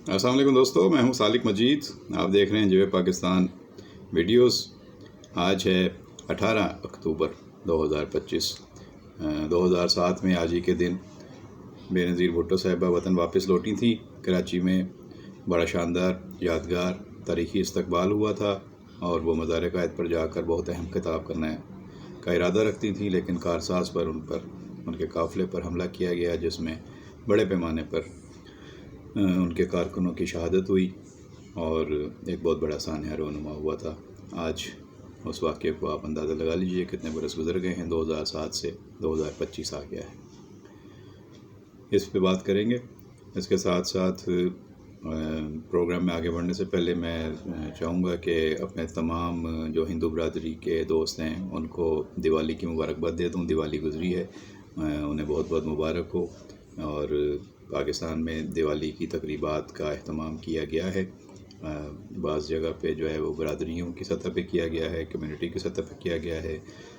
السلام علیکم دوستو، میں ہوں سالک مجید. آپ دیکھ رہے ہیں جو پاکستان ویڈیوز. آج ہے 18 اکتوبر 2025. 2007 میں آج ہی کے دن بے نظیر بھٹو صاحبہ وطن واپس لوٹی تھیں. کراچی میں بڑا شاندار یادگار تاریخی استقبال ہوا تھا اور وہ مزار قائد پر جا کر بہت اہم خطاب کرنے کا ارادہ رکھتی تھیں، لیکن کارساز پر ان کے قافلے پر حملہ کیا گیا، جس میں بڑے پیمانے پر ان کے کارکنوں کی شہادت ہوئی اور ایک بہت بڑا سانحہ رونما ہوا تھا. آج اس واقعے کو آپ اندازہ لگا لیجئے کتنے برس گزر گئے ہیں. 2007 سے 2025 آ گیا ہے. اس پہ بات کریں گے. اس کے ساتھ ساتھ پروگرام میں آگے بڑھنے سے پہلے میں چاہوں گا کہ اپنے تمام جو ہندو برادری کے دوست ہیں ان کو دیوالی کی مبارکباد دے دوں. دیوالی گزری ہے، انہیں بہت بہت مبارک ہو. اور پاکستان میں دیوالی کی تقریبات کا اہتمام کیا گیا ہے. بعض جگہ پہ جو ہے وہ برادریوں کی سطح پہ کیا گیا ہے، کمیونٹی کی سطح پہ کیا گیا ہے.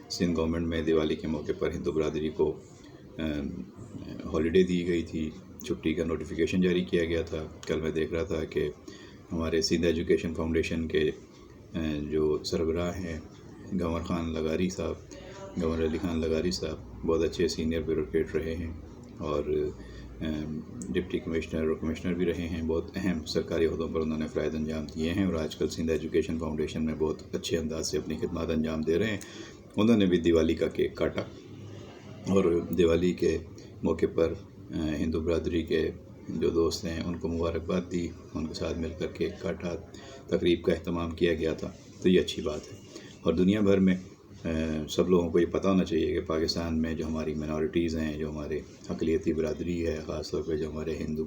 سندھ گورنمنٹ میں دیوالی کے موقع پر ہندو برادری کو ہالیڈے دی گئی تھی، چھٹی کا نوٹیفیکیشن جاری کیا گیا تھا. کل میں دیکھ رہا تھا کہ ہمارے سندھ ایجوکیشن فاؤنڈیشن کے جو سربراہ ہیں گنور علی خان لغاری صاحب بہت اچھے سینئر بیوروکریٹ رہے ہیں اور ڈپٹی کمشنر اور کمشنر بھی رہے ہیں. بہت اہم سرکاری عہدوں پر انہوں نے فرائض انجام دیے ہیں اور آج کل سندھ ایجوکیشن فاؤنڈیشن میں بہت اچھے انداز سے اپنی خدمات انجام دے رہے ہیں. انہوں نے بھی دیوالی کا کیک کاٹا اور دیوالی کے موقع پر ہندو برادری کے جو دوست ہیں ان کو مبارکباد دی، ان کے ساتھ مل کر کیک کاٹا، تقریب کا اہتمام کیا گیا تھا. تو یہ اچھی بات ہے. اور دنیا بھر میں سب لوگوں کو یہ پتہ ہونا چاہیے کہ پاکستان میں جو ہماری منارٹیز ہیں، جو ہمارے اقلیتی برادری ہے، خاص طور پہ جو ہمارے ہندو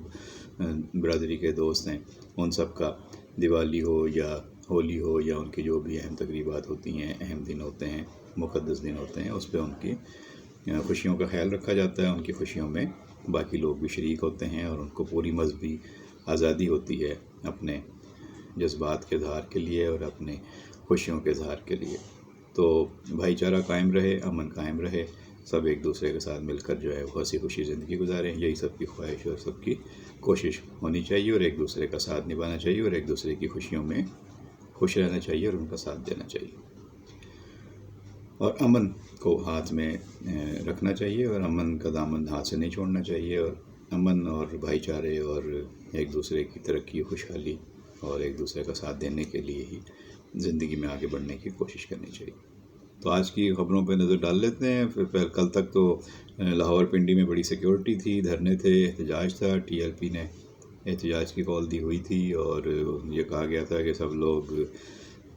برادری کے دوست ہیں، ان سب کا دیوالی ہو یا ہولی ہو یا ان کی جو بھی اہم تقریبات ہوتی ہیں، اہم دن ہوتے ہیں، مقدس دن ہوتے ہیں، اس پہ ان کی خوشیوں کا خیال رکھا جاتا ہے. ان کی خوشیوں میں باقی لوگ بھی شریک ہوتے ہیں اور ان کو پوری مذہبی آزادی ہوتی ہے اپنے جذبات کے اظہار کے لیے اور اپنے خوشیوں کے اظہار کے لیے. تو بھائی چارہ قائم رہے، امن قائم رہے، سب ایک دوسرے کے ساتھ مل کر جو ہے وہ ہنسی خوشی زندگی گزاریں. یہی سب کی خواہش اور سب کی کوشش ہونی چاہیے اور ایک دوسرے کا ساتھ نبھانا چاہیے اور ایک دوسرے کی خوشیوں میں خوش رہنا چاہیے اور ان کا ساتھ دینا چاہیے اور امن کو ہاتھ میں رکھنا چاہیے اور امن کا دامن ہاتھ سے نہیں چھوڑنا چاہیے. اور امن اور بھائی چارے اور ایک دوسرے کی ترقی، خوشحالی اور ایک دوسرے کا ساتھ دینے کے لیے ہی زندگی میں آگے بڑھنے کی کوشش کرنی چاہیے. تو آج کی خبروں پہ نظر ڈال لیتے ہیں. پھر کل تک تو لاہور پنڈی میں بڑی سیکیورٹی تھی، دھرنے تھے، احتجاج تھا. ٹی ایل پی نے احتجاج کی کال دی ہوئی تھی اور یہ کہا گیا تھا کہ سب لوگ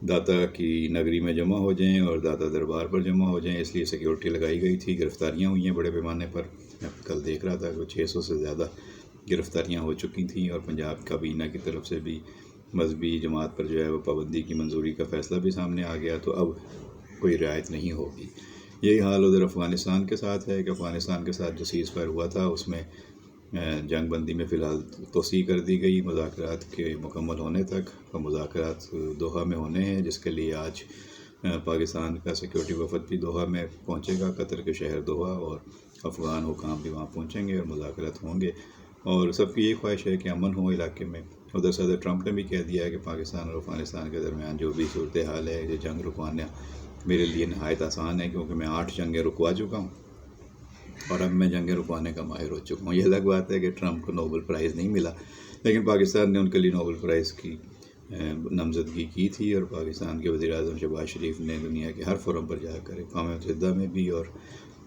داتا کی نگری میں جمع ہو جائیں اور داتا دربار پر جمع ہو جائیں، اس لیے سیکیورٹی لگائی گئی تھی. گرفتاریاں ہوئی ہیں بڑے پیمانے پر. میں کل دیکھ رہا تھا کہ 600 سے زیادہ گرفتاریاں ہو چکی تھیں اور پنجاب کابینہ کی طرف سے بھی مذہبی جماعت پر جو ہے وہ پابندی کی منظوری کا فیصلہ بھی سامنے آ گیا. تو اب کوئی رعایت نہیں ہوگی. یہی حال ادھر افغانستان کے ساتھ ہے کہ افغانستان کے ساتھ جو سیز فائر ہوا تھا اس میں جنگ بندی میں فی الحال توسیع کر دی گئی مذاکرات کے مکمل ہونے تک. مذاکرات دوحہ میں ہونے ہیں، جس کے لیے آج پاکستان کا سیکیورٹی وفد بھی دوحہ میں پہنچے گا، قطر کے شہر دوحہ، اور افغان حکام بھی وہاں پہنچیں گے اور مذاکرات ہوں گے. اور سب کی یہ خواہش ہے کہ امن ہو علاقے میں. ادھر صدر ٹرمپ نے بھی کہہ دیا ہے کہ پاکستان اور افغانستان کے درمیان جو بھی صورتحال ہے، یہ جنگ رکوانا میرے لیے نہایت آسان ہے، کیونکہ میں 8 جنگیں رکوا چکا ہوں اور اب میں جنگیں رکوانے کا ماہر ہو چکا ہوں. یہ الگ بات ہے کہ ٹرمپ کو نوبل پرائز نہیں ملا، لیکن پاکستان نے ان کے لیے نوبل پرائز کی نامزدگی کی تھی اور پاکستان کے وزیر اعظم شہباز شریف نے دنیا کے ہر فورم پر جا کر اقوام متحدہ میں بھی اور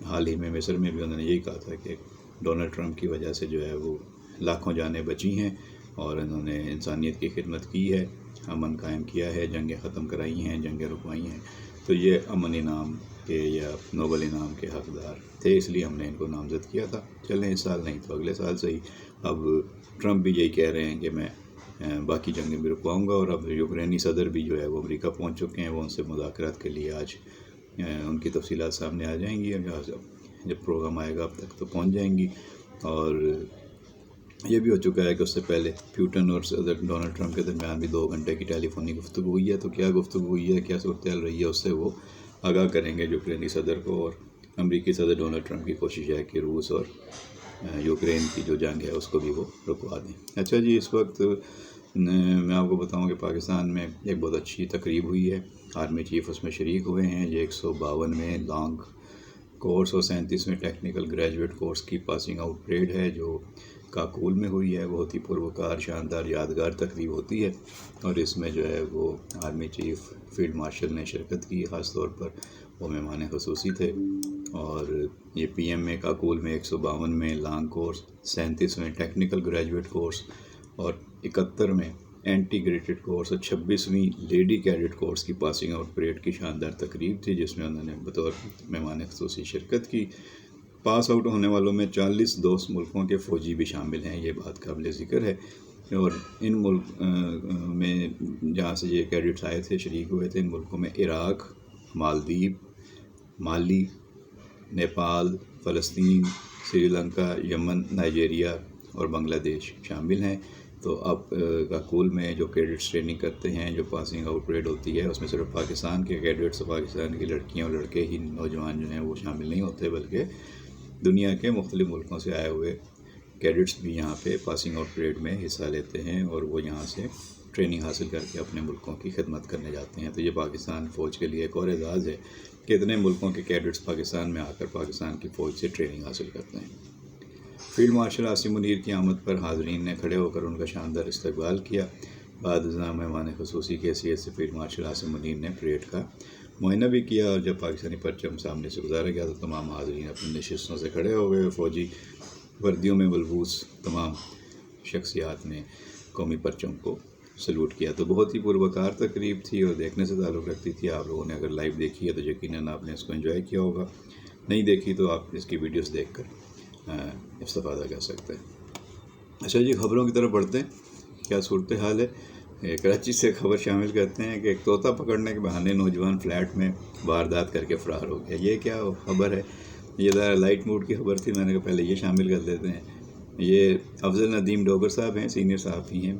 حال ہی میں مصر میں بھی انہوں نے یہی کہا تھا کہ ڈونلڈ ٹرمپ کی وجہ سے جو ہے وہ لاکھوں جانیں بچی ہیں اور انہوں نے انسانیت کی خدمت کی ہے، امن قائم کیا ہے، جنگیں ختم کرائی ہیں، جنگیں رکوائی ہیں. تو یہ امن انعام کے یا نوبل انعام کے حقدار تھے، اس لیے ہم نے ان کو نامزد کیا تھا. چلیں اس سال نہیں تو اگلے سال سے ہی. اب ٹرمپ بھی یہی کہہ رہے ہیں کہ میں باقی جنگیں بھی رکواؤں گا. اور اب یوکرینی صدر بھی جو ہے وہ امریکہ پہنچ چکے ہیں، وہ ان سے مذاکرات کے لیے آج ان کی تفصیلات سامنے آ جائیں گی. جب پروگرام آئے گا اب تک تو پہنچ جائیں گی. اور یہ بھی ہو چکا ہے کہ اس سے پہلے پیوٹن اور صدر ڈونلڈ ٹرمپ کے درمیان بھی 2 گھنٹے کی ٹیلی فونی گفتگو ہوئی ہے. تو کیا گفتگو ہوئی ہے، کیا صورتحال رہی ہے، اس سے وہ آگاہ کریں گے یوکرینی صدر کو. اور امریکی صدر ڈونلڈ ٹرمپ کی کوشش ہے کہ روس اور یوکرین کی جو جنگ ہے اس کو بھی وہ رکوا دیں۔ اچھا جی، اس وقت میں آپ کو بتاؤں کہ پاکستان میں ایک بہت اچھی تقریب ہوئی ہے، آرمی چیف اس میں شریک ہوئے ہیں۔ یہ 152 میں لانگ کورس اور 37 میں ٹیکنیکل گریجویٹ کورس کی پاسنگ آؤٹ پریڈ ہے جو کاکول میں ہوئی ہے۔ بہت ہی پروکار، شاندار، یادگار تقریب ہوتی ہے، اور اس میں جو ہے وہ آرمی چیف فیلڈ مارشل نے شرکت کی، خاص طور پر وہ مہمان خصوصی تھے۔ اور یہ پی ایم میں کاکول میں 152 میں لانگ کورس، 37 میں ٹیکنیکل گریجویٹ کورس اور 71 میں انٹیگریٹڈ کورس اور 26ویں لیڈی کیڈٹ کورس کی پاسنگ آؤٹ پریڈ کی شاندار تقریب تھی، جس میں انہوں نے بطور مہمان خصوصی شرکت کی۔ پاس آؤٹ ہونے والوں میں 40 دوست ملکوں کے فوجی بھی شامل ہیں، یہ بات قابل ذکر ہے۔ اور ان ملک میں جہاں سے یہ کیڈٹس آئے تھے، شریک ہوئے تھے، ان ملکوں میں عراق، مالدیپ، مالی، نیپال، فلسطین، سری لنکا، یمن، نائجیریا اور بنگلہ دیش شامل ہیں۔ تو اب کاکول میں جو کیڈٹس ٹریننگ کرتے ہیں، جو پاسنگ آؤٹ پریڈ ہوتی ہے، اس میں صرف پاکستان کے کیڈٹس اور پاکستان کی لڑکیاں اور لڑکے ہی، نوجوان جو ہیں وہ شامل نہیں ہوتے، بلکہ دنیا کے مختلف ملکوں سے آئے ہوئے کیڈٹس بھی یہاں پہ پاسنگ آؤٹ پریڈ میں حصہ لیتے ہیں، اور وہ یہاں سے ٹریننگ حاصل کر کے اپنے ملکوں کی خدمت کرنے جاتے ہیں۔ تو یہ پاکستان فوج کے لیے ایک اور اعزاز ہے کہ اتنے ملکوں کے کیڈٹس پاکستان میں آ کر پاکستان کی فوج سے ٹریننگ حاصل کرتے ہیں۔ فیلڈ مارشل عاصم منیر کی آمد پر حاضرین نے کھڑے ہو کر ان کا شاندار استقبال کیا۔ بعد ازاں مہمان خصوصی کی حیثیت سے فیلڈ مارشل عاصم منیر نے پریڈ کا معائنہ بھی کیا، اور جب پاکستانی پرچم سامنے سے گزارا گیا تو تمام حاضرین اپنی نشستوں سے کھڑے ہو گئے۔ فوجی وردیوں میں ملبوس تمام شخصیات نے قومی پرچم کو سلوٹ کیا۔ تو بہت ہی پروکار تقریب تھی اور دیکھنے سے تعلق رکھتی تھی۔ آپ لوگوں نے اگر لائیو دیکھی ہے تو یقیناً آپ نے اس کو انجوائے کیا ہوگا، نہیں دیکھی تو آپ اس کی ویڈیوز دیکھ کر استفادہ کر سکتے ہیں۔ اچھا جی، خبروں کی طرف بڑھتے ہیں۔ کیا صورتحال ہے؟ کراچی سے خبر شامل کرتے ہیں کہ ایک طوطا پکڑنے کے بہانے نوجوان فلیٹ میں واردات کر کے فرار ہو گیا۔ یہ کیا خبر ہے؟ یہ ذرا لائٹ موڈ کی خبر تھی، میں نے کہا پہلے یہ شامل کر دیتے ہیں۔ یہ افضل ندیم ڈوگر صاحب ہیں، سینئر صحافی ہیں،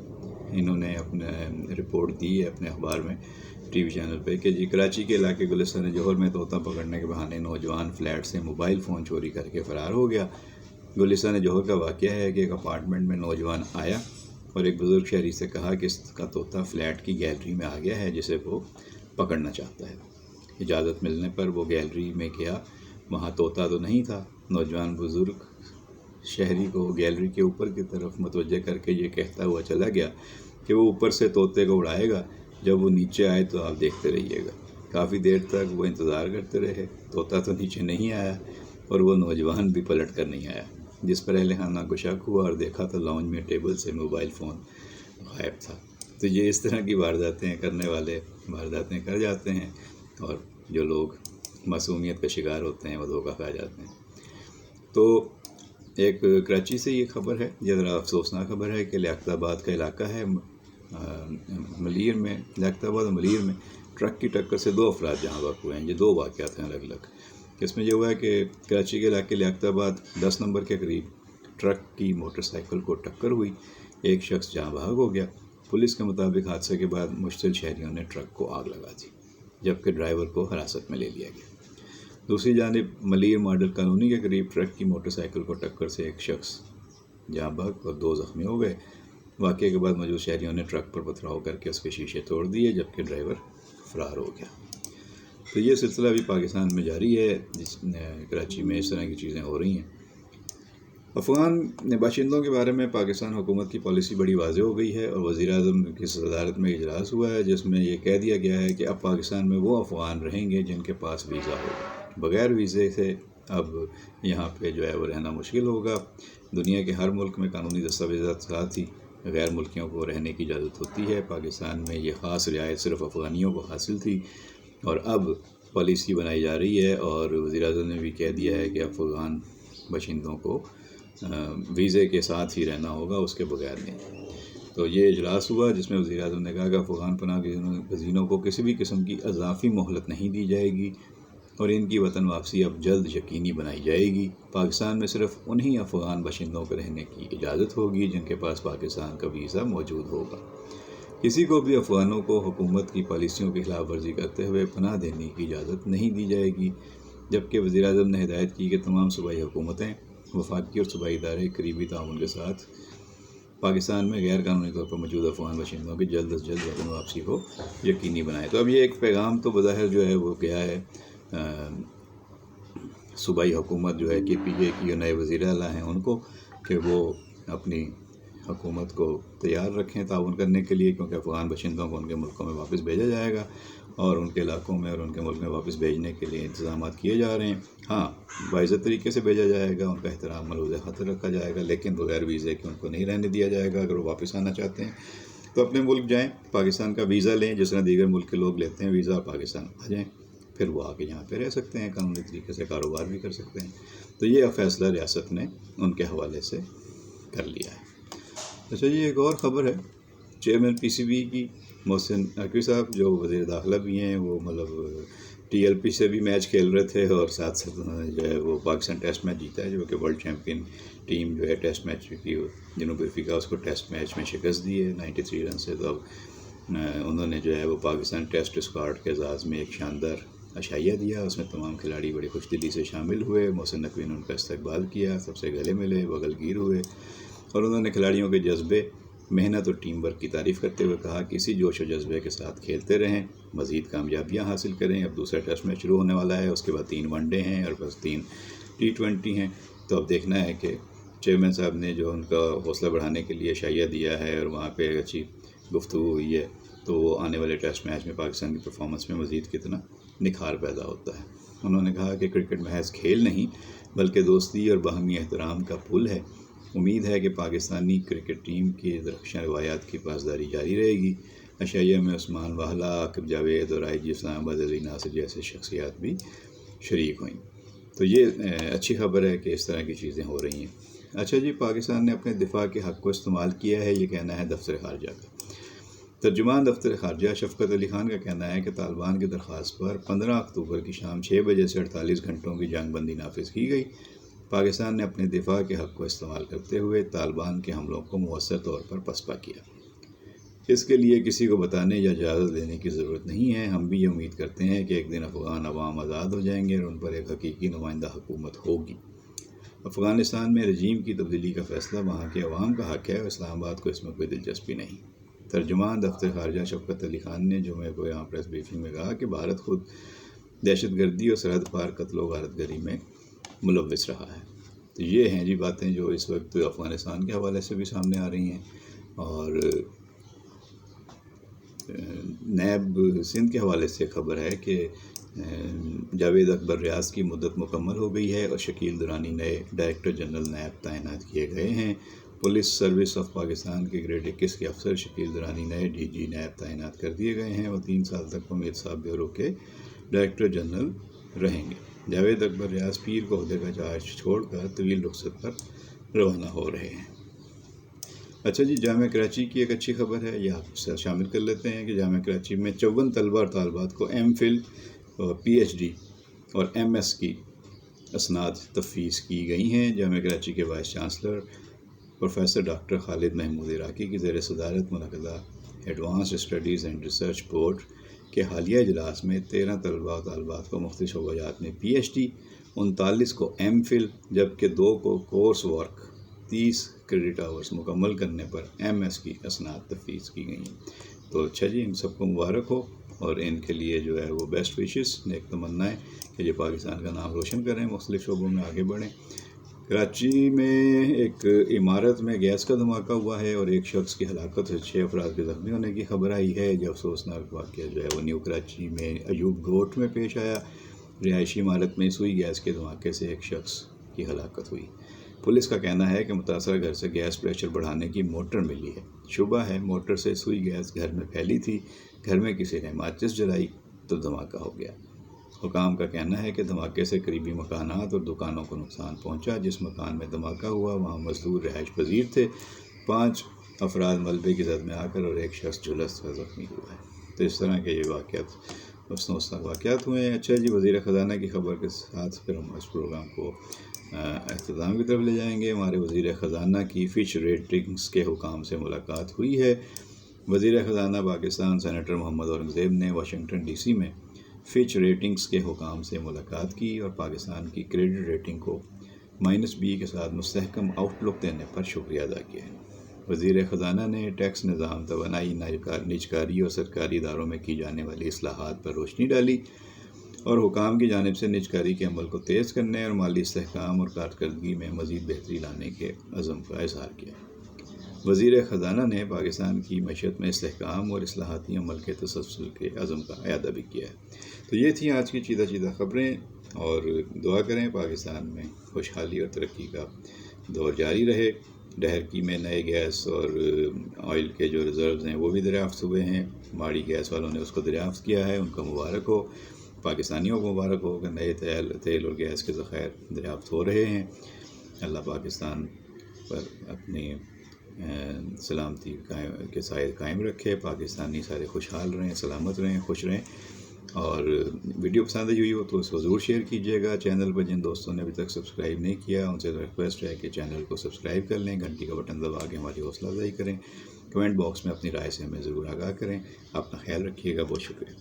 انہوں نے اپنا رپورٹ دی ہے اپنے اخبار میں، ٹی وی چینل پہ، کہ جی کراچی کے علاقے گلستان جوہر میں طوطا پکڑنے کے بہانے نوجوان فلیٹ سے موبائل فون چوری کر کے فرار ہو گیا۔ گلستان جوہر کا واقعہ ہے کہ ایک اپارٹمنٹ میں نوجوان آیا اور ایک بزرگ شہری سے کہا کہ اس کا طوطا فلیٹ کی گیلری میں آ گیا ہے جسے وہ پکڑنا چاہتا ہے۔ اجازت ملنے پر وہ گیلری میں گیا، وہاں طوطا تو نہیں تھا۔ نوجوان بزرگ شہری کو گیلری کے اوپر کی طرف متوجہ کر کے یہ کہتا ہوا چلا گیا کہ وہ اوپر سے طوطے کو اڑائے گا، جب وہ نیچے آئے تو آپ دیکھتے رہیے گا۔ کافی دیر تک وہ انتظار کرتے رہے، طوطا تو نیچے نہیں آیا اور وہ نوجوان بھی پلٹ کر نہیں آیا، جس پر اہل خانہ کو شک ہوا اور دیکھا تو لاؤنج میں ٹیبل سے موبائل فون غائب تھا۔ تو یہ اس طرح کی وارداتیں کرنے والے وارداتیں کر جاتے ہیں، اور جو لوگ معصومیت کا شکار ہوتے ہیں وہ دھوکہ کھا جاتے ہیں۔ تو ایک کراچی سے یہ خبر ہے، یہ ذرا افسوسناک خبر ہے کہ لیاقت آباد کا علاقہ ہے، ملیر میں، لیاقت آباد اور ملیر میں ٹرک کی ٹکر سے 2 افراد جہاں ہلاک ہوئے ہیں۔ یہ 2 واقعات ہیں الگ الگ۔ اس میں یہ ہوا ہے کہ کراچی کے علاقے لیاقت آباد 10 نمبر کے قریب ٹرک کی موٹر سائیکل کو ٹکر ہوئی، ایک شخص جاں بحق ہو گیا۔ پولیس کے مطابق حادثے کے بعد مشتعل شہریوں نے ٹرک کو آگ لگا دی، جبکہ ڈرائیور کو حراست میں لے لیا گیا۔ دوسری جانب ملیر ماڈل کالونی کے قریب ٹرک کی موٹر سائیکل کو ٹکر سے ایک شخص جاں بحق اور 2 زخمی ہو گئے۔ واقعے کے بعد موجود شہریوں نے ٹرک پر پتھراؤ کر کے اس کے شیشے توڑ دیے، جبکہ ڈرائیور فرار ہو گیا۔ تو یہ سلسلہ بھی پاکستان میں جاری ہے، کراچی میں اس طرح کی چیزیں ہو رہی ہیں۔ افغان باشندوں کے بارے میں پاکستان حکومت کی پالیسی بڑی واضح ہو گئی ہے، اور وزیر اعظم کی صدارت میں اجلاس ہوا ہے جس میں یہ کہہ دیا گیا ہے کہ اب پاکستان میں وہ افغان رہیں گے جن کے پاس ویزا ہوگا۔ بغیر ویزے سے اب یہاں پہ جو ہے وہ رہنا مشکل ہوگا۔ دنیا کے ہر ملک میں قانونی دستاویزات ساتھ ہی غیر ملکیوں کو رہنے کی اجازت ہوتی ہے۔ پاکستان میں یہ خاص رعایت صرف افغانیوں کو حاصل تھی، اور اب پالیسی بنائی جا رہی ہے، اور وزیر اعظم نے بھی کہہ دیا ہے کہ افغان باشندوں کو ویزے کے ساتھ ہی رہنا ہوگا، اس کے بغیر نہیں۔ تو یہ اجلاس ہوا جس میں وزیر اعظم نے کہا کہ افغان پناہ گزینوں کو کسی بھی قسم کی اضافی مہلت نہیں دی جائے گی، اور ان کی وطن واپسی اب جلد یقینی بنائی جائے گی۔ پاکستان میں صرف انہی افغان باشندوں کو رہنے کی اجازت ہوگی جن کے پاس پاکستان کا ویزا موجود ہوگا۔ کسی کو بھی افغانوں کو حکومت کی پالیسیوں کی خلاف ورزی کرتے ہوئے پناہ دینے کی اجازت نہیں دی جائے گی، جبکہ وزیر اعظم نے ہدایت کی کہ تمام صوبائی حکومتیں وفاقی اور صوبائی ادارے قریبی تعاون کے ساتھ پاکستان میں غیر قانونی طور پر موجود افغان باشندوں کی جلد از جلد وطن واپسی کو یقینی بنائے. تو اب یہ ایک پیغام تو بظاہر جو ہے وہ گیا ہے صوبائی حکومت جو ہے کہ پی اے کی جو نئے وزیر اعلیٰ ہیں ان کو، کہ وہ اپنی حکومت کو تیار رکھیں تعاون کرنے کے لیے، کیونکہ افغان باشندوں کو ان کے ملکوں میں واپس بھیجا جائے گا اور ان کے علاقوں میں اور ان کے ملک میں واپس بھیجنے کے لیے انتظامات کیے جا رہے ہیں. ہاں، باعزت طریقے سے بھیجا جائے گا، ان کا احترام ملحوظ خاطر رکھا جائے گا، لیکن بغیر ویزے کے ان کو نہیں رہنے دیا جائے گا. اگر وہ واپس آنا چاہتے ہیں تو اپنے ملک جائیں، پاکستان کا ویزا لیں جس طرح دیگر ملک کے لوگ لیتے ہیں ویزا، اور پاکستان آ جائیں، پھر وہ آ کے یہاں پہ رہ سکتے ہیں، قانونی طریقے سے کاروبار بھی کر سکتے ہیں. تو یہ فیصلہ ریاست نے ان کے حوالے سے کر لیا ہے. اچھا جی، ایک اور خبر ہے چیئرمین پی سی بی کی محسن نقوی صاحب، جو وزیر داخلہ بھی ہیں، وہ مطلب ٹی ایل پی سے بھی میچ کھیل رہے تھے اور ساتھ ساتھ انہوں نے جو ہے وہ پاکستان ٹیسٹ میچ جیتا ہے، جو کہ ورلڈ چیمپئن ٹیم جو ہے ٹیسٹ میچ کی جنوبی افریقہ اس کو ٹیسٹ میچ میں شکست دی ہے 93 رن سے. تو اب انہوں نے جو ہے وہ پاکستان ٹیسٹ اسکواڈ کے اعزاز میں ایک شاندار عشائیہ دیا. اس میں تمام کھلاڑی بڑی خوش دلی سے شامل ہوئے. محسن نقوی نے ان کا استقبال کیا، سب سے گلے ملے، بغل گیر ہوئے، اور انہوں نے کھلاڑیوں کے جذبے، محنت اور ٹیم ورک کی تعریف کرتے ہوئے کہا کہ اسی جوش و جذبے کے ساتھ کھیلتے رہیں، مزید کامیابیاں حاصل کریں. اب دوسرا ٹیسٹ میچ شروع ہونے والا ہے، اس کے بعد 3 ون ڈے ہیں اور بس 3 T20 ہیں. تو اب دیکھنا ہے کہ چیئرمین صاحب نے جو ان کا حوصلہ بڑھانے کے لیے عشائیہ دیا ہے اور وہاں پہ اچھی گفتگو ہوئی ہے، تو وہ آنے والے ٹیسٹ میچ میں پاکستان کی پرفارمنس میں مزید کتنا نکھار پیدا ہوتا ہے. انہوں نے کہا کہ کرکٹ محض کھیل نہیں بلکہ دوستی اور باہمی احترام کا پل ہے. امید ہے کہ پاکستانی کرکٹ ٹیم کی درخشاں روایات کی پاسداری جاری رہے گی. عشائیہ میں عثمان واہلا، عاقب جاوید اور آئی جی اسلام آباد علی ناصر جیسے شخصیات بھی شریک ہوئیں. تو یہ اچھی خبر ہے کہ اس طرح کی چیزیں ہو رہی ہیں. اچھا جی، پاکستان نے اپنے دفاع کے حق کو استعمال کیا ہے، یہ کہنا ہے دفتر خارجہ کا. ترجمان دفتر خارجہ شفقت علی خان کا کہنا ہے کہ طالبان کی درخواست پر 15 اکتوبر کی شام 6 بجے سے 48 گھنٹوں کی جنگ بندی نافذ کی گئی. پاکستان نے اپنے دفاع کے حق کو استعمال کرتے ہوئے طالبان کے حملوں کو مؤثر طور پر پسپا کیا. اس کے لیے کسی کو بتانے یا اجازت لینے کی ضرورت نہیں ہے. ہم بھی یہ امید کرتے ہیں کہ ایک دن افغان عوام آزاد ہو جائیں گے اور ان پر ایک حقیقی نمائندہ حکومت ہوگی. افغانستان میں رجیم کی تبدیلی کا فیصلہ وہاں کے عوام کا حق ہے اور اسلام آباد کو اس میں کوئی دلچسپی نہیں. ترجمان دفتر خارجہ شفقت علی خان نے جمعہ کو یہاں پریس بریفنگ میں کہا کہ بھارت خود دہشت گردی اور سرحد پار قتل و غارت گری میں ملوث رہا ہے. تو یہ ہیں جی باتیں جو اس وقت افغانستان کے حوالے سے بھی سامنے آ رہی ہیں. اور نیب سندھ کے حوالے سے خبر ہے کہ جاوید اکبر ریاض کی مدت مکمل ہو گئی ہے اور شکیل درانی نئے ڈائریکٹر جنرل نیب تعینات کیے گئے ہیں. پولیس سروس آف پاکستان کے گریڈ 21 کے افسر شکیل درانی نئے ڈی جی نیب تعینات کر دیے گئے ہیں. وہ 3 سال تک امیر صاحب بیورو کے ڈائریکٹر جنرل رہیں گے. جاوید اکبر ریاض پیر کو عہدے کا چارج چھوڑ کر طویل رخصت پر روانہ ہو رہے ہیں. اچھا جی، جامعہ کراچی کی ایک اچھی خبر ہے، یہ آپ سے شامل کر لیتے ہیں کہ جامعہ کراچی میں 54 طلبہ اور طالبات کو ایم فل اور پی ایچ ڈی اور ایم ایس کی اسناد تفویض کی گئی ہیں. جامعہ کراچی کے وائس چانسلر پروفیسر ڈاکٹر خالد محمود عراقی کی زیر صدارت منعقدہ advanced studies and research board کے حالیہ اجلاس میں 13 طلبہ و طالبات کو مختلف شعبات میں پی ایچ ڈی، 39 کو ایم فل، جبکہ 2 کو کورس ورک 30 کریڈٹ آورز مکمل کرنے پر ایم ایس کی اسناد تفویض کی گئی ہیں. تو اچھا جی، ان سب کو مبارک ہو اور ان کے لیے جو ہے وہ بیسٹ وشز، نیک تمنائیں کہ یہ پاکستان کا نام روشن کریں، مختلف شعبوں میں آگے بڑھیں. کراچی میں ایک عمارت میں گیس کا دھماکہ ہوا ہے اور ایک شخص کی ہلاکت سے 6 افراد کے زخمی ہونے کی خبر آئی ہے. جو افسوسناک واقعہ جو ہے وہ نیو کراچی میں ایوب گوٹ میں پیش آیا. رہائشی عمارت میں سوئی گیس کے دھماکے سے ایک شخص کی ہلاکت ہوئی. پولیس کا کہنا ہے کہ متاثرہ گھر سے گیس پریشر بڑھانے کی موٹر ملی ہے. شبہ ہے موٹر سے سوئی گیس گھر میں پھیلی تھی. گھر میں کسی نے ماچس جلائی تو دھماکہ ہو گیا. حکام کا کہنا ہے کہ دھماکے سے قریبی مکانات اور دکانوں کو نقصان پہنچا. جس مکان میں دھماکہ ہوا وہاں مزدور رہائش پذیر تھے. 5 افراد ملبے کی زد میں آ کر اور ایک شخص جھلس کر زخمی ہوا ہے. تو اس طرح کے یہ واقعات افسوسناک واقعات ہوئے ہیں. اچھا جی، وزیر خزانہ کی خبر کے ساتھ پھر ہم اس پروگرام کو اختتام کی طرف لے جائیں گے. ہمارے وزیر خزانہ کی فچ ریٹنگز کے حکام سے ملاقات ہوئی ہے. وزیر خزانہ پاکستان سینیٹر محمد اورنگزیب نے واشنگٹن ڈی سی میں فچ ریٹنگز کے حکام سے ملاقات کی اور پاکستان کی کریڈٹ ریٹنگ کو -B کے ساتھ مستحکم آؤٹ لک دینے پر شکریہ ادا کیا ہے۔ وزیر خزانہ نے ٹیکس نظام، توانائی، نجکاری اور سرکاری اداروں میں کی جانے والی اصلاحات پر روشنی ڈالی اور حکام کی جانب سے نجکاری کے عمل کو تیز کرنے اور مالی استحکام اور کارکردگی میں مزید بہتری لانے کے عزم کا اظہار کیا۔ وزیر خزانہ نے پاکستان کی معیشت میں استحکام اور اصلاحاتی عمل کے تسلسل کے عزم کا اعادہ بھی کیا ہے۔ تو یہ تھیں آج کی چیدہ خبریں، اور دعا کریں پاکستان میں خوشحالی اور ترقی کا دور جاری رہے۔ ڈہرکی میں نئے گیس اور آئل کے جو ریزروز ہیں وہ بھی دریافت ہوئے ہیں، ماڑی گیس والوں نے اس کو دریافت کیا ہے، ان کا مبارک ہو، پاکستانیوں کو مبارک ہو کہ نئے تیل اور گیس کے ذخائر دریافت ہو رہے ہیں۔ اللہ پاکستان پر اپنی سلامتی کے سائے قائم رکھے، پاکستانی سارے خوشحال رہیں، سلامت رہیں، خوش رہیں۔ اور ویڈیو پسند آئی ہوئی ہو تو اس کو ضرور شیئر کیجیے گا۔ چینل پر جن دوستوں نے ابھی تک سبسکرائب نہیں کیا ان سے ریکویسٹ ہے کہ چینل کو سبسکرائب کر لیں، گھنٹی کا بٹن دبا کے ہماری حوصلہ افزائی کریں، کمنٹ باکس میں اپنی رائے سے ہمیں ضرور آگاہ کریں۔ اپنا خیال رکھیے گا، بہت شکریہ۔